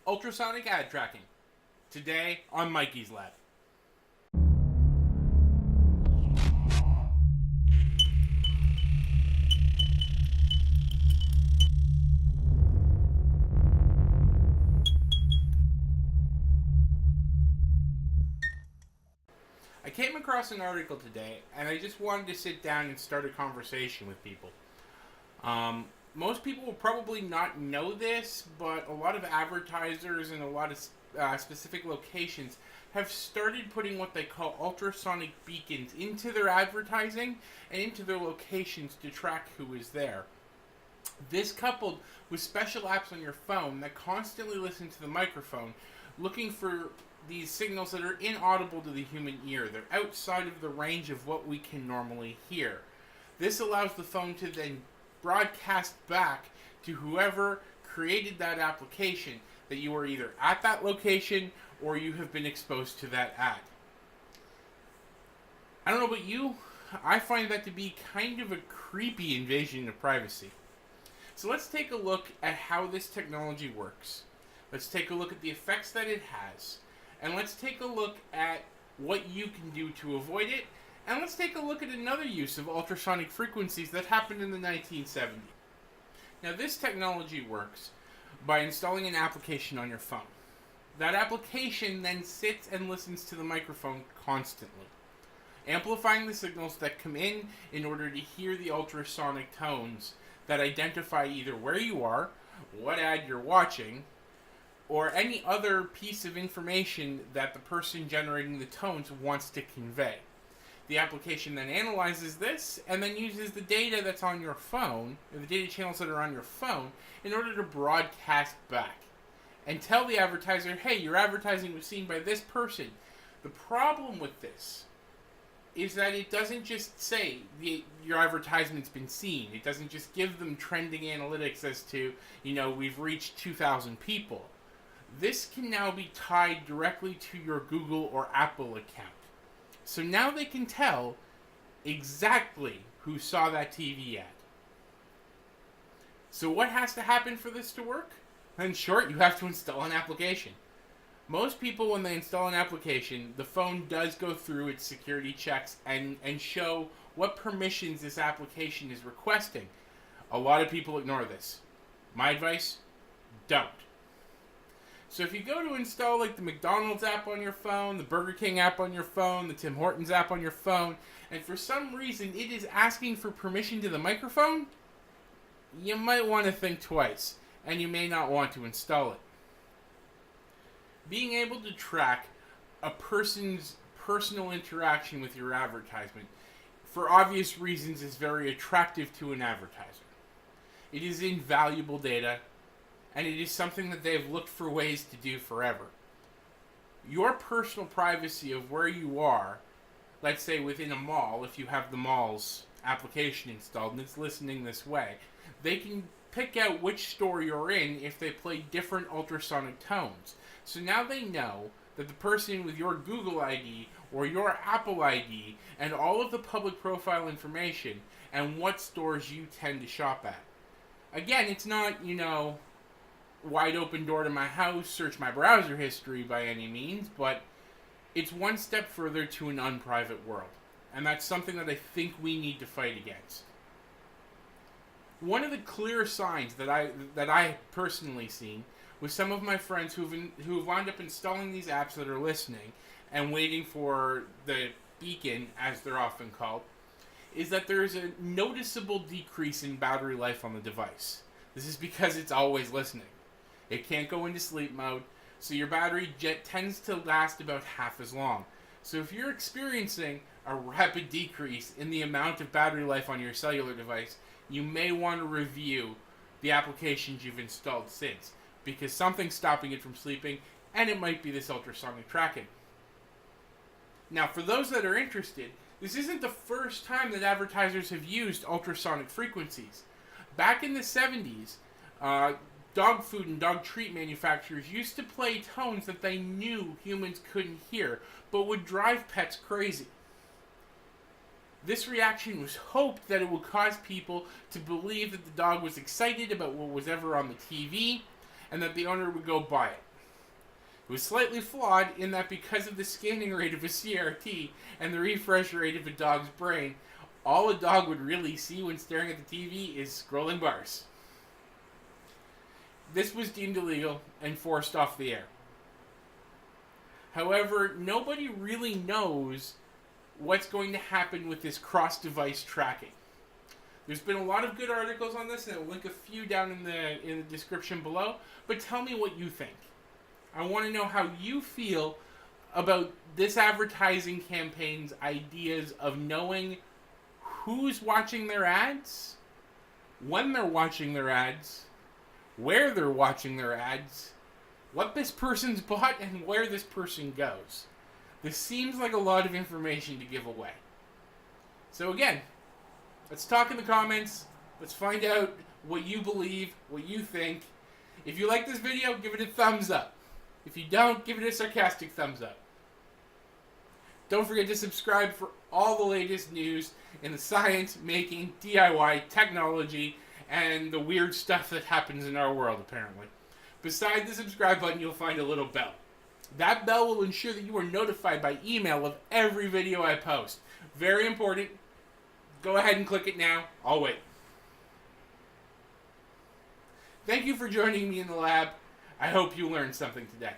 Ultrasonic ad tracking. Today on Mikey's Lab. I came across an article today, and I just wanted to sit down and start a conversation with people. Most people will probably not know this, but a lot of advertisers and a lot of specific locations have started putting what they call ultrasonic beacons into their advertising and into their locations to track who is there. This coupled with special apps on your phone that constantly listen to the microphone, looking for these signals that are inaudible to the human ear. They're outside of the range of what we can normally hear. This allows the phone to then broadcast back to whoever created that application that you are either at that location or you have been exposed to that ad. I don't know about you, I find that to be kind of a creepy invasion of privacy. So let's take a look at how this technology works. Let's take a look at the effects that it has. And let's take a look at what you can do to avoid it. And let's take a look at another use of ultrasonic frequencies that happened in the 1970s. Now, this technology works by installing an application on your phone. That application then sits and listens to the microphone constantly, amplifying the signals that come in order to hear the ultrasonic tones that identify either where you are, what ad you're watching, or any other piece of information that the person generating the tones wants to convey. The application then analyzes this and then uses the data that's on your phone, or the data channels that are on your phone, in order to broadcast back and tell the advertiser, hey, your advertising was seen by this person. The problem with this is that it doesn't just say your advertisement's been seen. It doesn't just give them trending analytics as to, we've reached 2,000 people. This can now be tied directly to your Google or Apple account. So now they can tell exactly who saw that TV ad. So what has to happen for this to work? In short, you have to install an application. Most people, when they install an application, the phone does go through its security checks and show what permissions this application is requesting. A lot of people ignore this. My advice, don't. So if you go to install like the McDonald's app on your phone, the Burger King app on your phone, the Tim Hortons app on your phone, and for some reason it is asking for permission to the microphone, you might want to think twice, and you may not want to install it. Being able to track a person's personal interaction with your advertisement, for obvious reasons, is very attractive to an advertiser. It is invaluable data, and it is something that they've looked for ways to do forever. Your personal privacy of where you are, let's say within a mall, if you have the mall's application installed and it's listening this way, they can pick out which store you're in if they play different ultrasonic tones. So now they know that the person with your Google ID or your Apple ID and all of the public profile information and what stores you tend to shop at. Again, it's not, wide open door to my house, search my browser history by any means, but it's one step further to an unprivate world. And that's something that I think we need to fight against. One of the clear signs that I personally seen with some of my friends who've wound up installing these apps that are listening and waiting for the beacon, as they're often called, is that there is a noticeable decrease in battery life on the device. This is because it's always listening. It can't go into sleep mode, so your battery tends to last about half as long. So if you're experiencing a rapid decrease in the amount of battery life on your cellular device, you may want to review the applications you've installed since, because something's stopping it from sleeping, and it might be this ultrasonic tracking. Now, for those that are interested, this isn't the first time that advertisers have used ultrasonic frequencies. Back in the 70s, dog food and dog treat manufacturers used to play tones that they knew humans couldn't hear, but would drive pets crazy. This reaction was hoped that it would cause people to believe that the dog was excited about what was ever on the TV, and that the owner would go buy it. It was slightly flawed in that because of the scanning rate of a CRT and the refresh rate of a dog's brain, all a dog would really see when staring at the TV is scrolling bars. This was deemed illegal and forced off the air. However, nobody really knows what's going to happen with this cross-device tracking. There's been a lot of good articles on this, and I'll link a few down in the description below. But tell me what you think. I want to know how you feel about this advertising campaign's ideas of knowing who's watching their ads, when they're watching their ads, where they're watching their ads, what this person's bought, and where this person goes. This seems like a lot of information to give away. So again, let's talk in the comments. Let's find out what you believe, what you think. If you like this video, give it a thumbs up. If you don't, give it a sarcastic thumbs up. Don't forget to subscribe for all the latest news in the science, making, DIY, technology, and the weird stuff that happens in our world, apparently. Beside the subscribe button, you'll find a little bell. That bell will ensure that you are notified by email of every video I post. Very important. Go ahead and click it now. I'll wait. Thank you for joining me in the lab. I hope you learned something today.